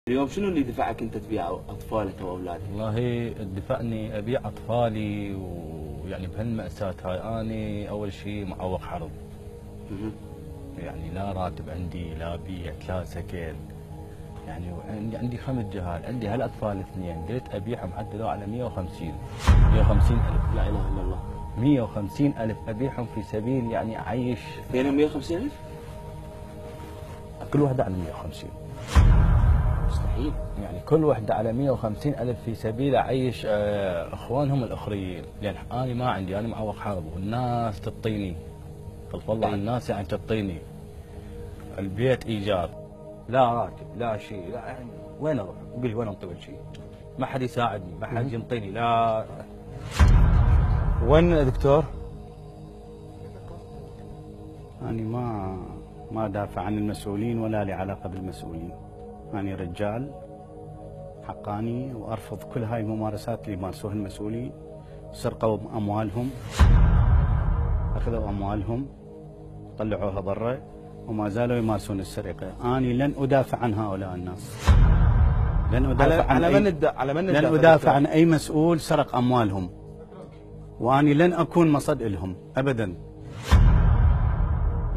اليوم شنو اللي دفعك انت تبيع اطفالك او اولادك؟ والله دفعني ابيع اطفالي ويعني بهالمأساة هاي اني اول شيء معوق حرب. يعني لا راتب عندي، لا بيت، لا سكن. يعني عندي 5 جهال، عندي هالاطفال اثنين قلت ابيعهم حددوا على 150,000. لا اله الا الله. 150,000 ابيعهم في سبيل يعني اعيش. بينهم 150,000؟ كل واحدة على 150. مستحيل. يعني كل وحده على 150,000 في سبيل اعيش اخوانهم الاخرين، لان انا ما عندي، انا معوق حرب والناس تعطيني. خلف الله على الناس يعني تعطيني. البيت ايجار، لا راتب، لا شيء، لا يعني وين اروح؟ قول لي وين انطي شيء؟ ما حد يساعدني، ما حد ينطيني، لا. وين دكتور؟ أنا ما أدافع عن المسؤولين ولا لي علاقة بالمسؤولين. أنا رجال حقاني وأرفض كل هاي الممارسات اللي يمارسوها المسؤولين. سرقوا أموالهم، أخذوا أموالهم، طلعوها برا وما زالوا يمارسون السرقة. أنا لن أدافع عن هؤلاء الناس. لن أدافع عن أي مسؤول سرق أموالهم، وأنا لن أكون مصد لهم أبدا.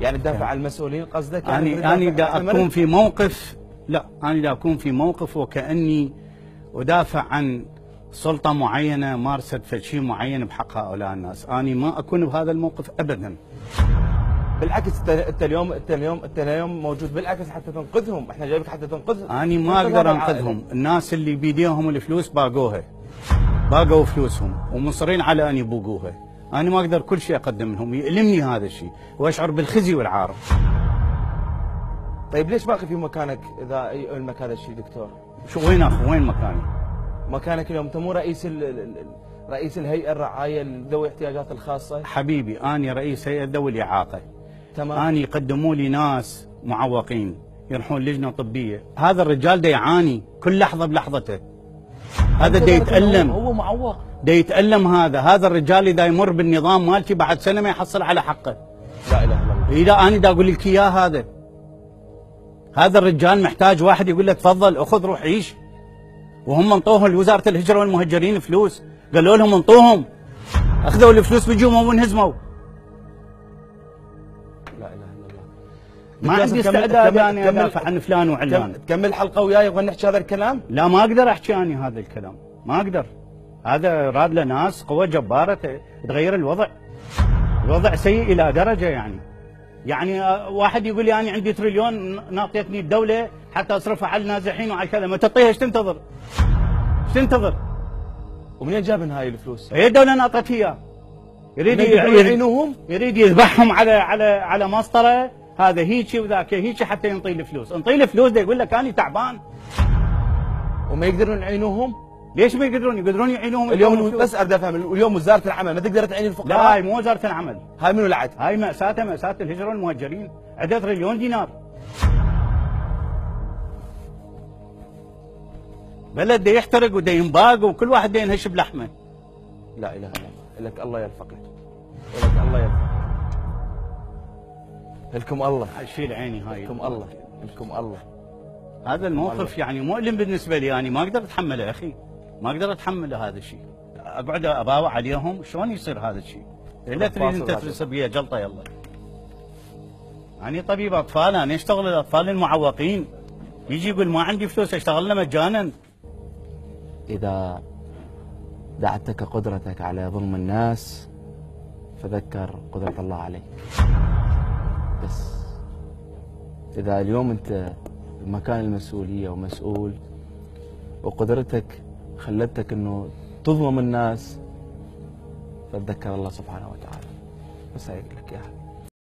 يعني تدافع عن المسؤولين قصدك؟ أنا دا أكون في موقف، لا أنا دا أكون في موقف وكأني أدافع عن سلطة معينة مارست شيء معين بحق هؤلاء الناس. أنا ما أكون بهذا الموقف أبدا. بالعكس انت اليوم موجود بالعكس حتى تنقذهم، احنا جايبك حتى تنقذهم. أنا ما أقدر أنقذهم، الناس اللي بيديهم الفلوس باقوا فلوسهم ومصرين على أن يبوقوها. أنا ما أقدر كل شيء أقدم لهم، يؤلمني هذا الشيء وأشعر بالخزي والعار. طيب ليش باقي في مكانك إذا يؤلمك هذا الشيء دكتور؟ شو وين أخو؟ وين مكاني؟ مكانك اليوم أنت مو رئيس الهيئة الرعاية لذوي الاحتياجات الخاصة؟ حبيبي أنا رئيس هيئة ذوي الإعاقة. تمام. أنا يقدموا لي ناس معوقين يروحون لجنة طبية، هذا الرجال دا يعاني كل لحظة بلحظته. هذا دا يتألم، هو معوق، دا يتألم. هذا الرجال إذا يمر بالنظام مالتي بعد سنة ما يحصل على حقه. لا إله إلا الله. إذا أنا دا أقول لك إياه هذا الرجال محتاج واحد يقول له تفضل أخذ روح عيش. وهم انطوه لوزارة الهجرة والمهجرين فلوس، قالوا لهم انطوهم، أخذوا الفلوس بجومهم وانهزموا. لا إله إلا الله. ما عندي استعداد أنا أدافع عن فلان وعلان. تكمل حلقة وياي ونحكي هذا الكلام؟ لا ما أقدر أحكي أنا هذا الكلام، ما أقدر. هذا راد له ناس قوة جبارة تغير الوضع. الوضع سيء إلى درجة يعني واحد يقول لي أنا عندي تريليون ناطيتني الدولة حتى أصرفها على النازحين وعلى كذا، ما تعطيها ايش تنتظر؟ ايش تنتظر؟ ومنين جابن هاي الفلوس؟ هي الدولة ناطت اياه. يريد يعينوهم؟ يريد يذبحهم على مسطرة، هذا هيجي وذاك هيجي حتى ينطي الفلوس، انطي الفلوس ده يقول لك أنا تعبان. وما يقدرون يعينوهم؟ ليش ما يقدرون يعينوهم؟ اليوم بس اريد افهم، اليوم وزاره العمل ما تقدر تعين الفقراء؟ لا هاي مو وزاره العمل، هاي منو لعت؟ هاي مأساة الهجرة والمهجرين، عندها تريليون دينار. بلد دا يحترق ودا ينباق وكل واحد دا ينهش بلحمه. لا اله الا الله. لك الله يرفق لك الله يرفق لكم الله. شيل عيني هاي. لكم الله. هذا الموقف يعني مؤلم بالنسبه لي، يعني ما اقدر اتحمله يا اخي، ما اقدر اتحمل هذا الشيء. اقعد اباوع عليهم، شلون يصير هذا الشيء؟ الا تريد انت ترسب بي جلطه يلا. يعني طبيب اطفال، انا اشتغل الاطفال المعوقين، يجي يقول ما عندي فلوس اشتغل له مجانا. إذا دعتك قدرتك على ظلم الناس فذكر قدرة الله عليك. بس إذا اليوم أنت بمكان المسؤولية ومسؤول وقدرتك خلتك أنه تظلم الناس، فتذكر الله سبحانه وتعالى. بس هيك لك إياها.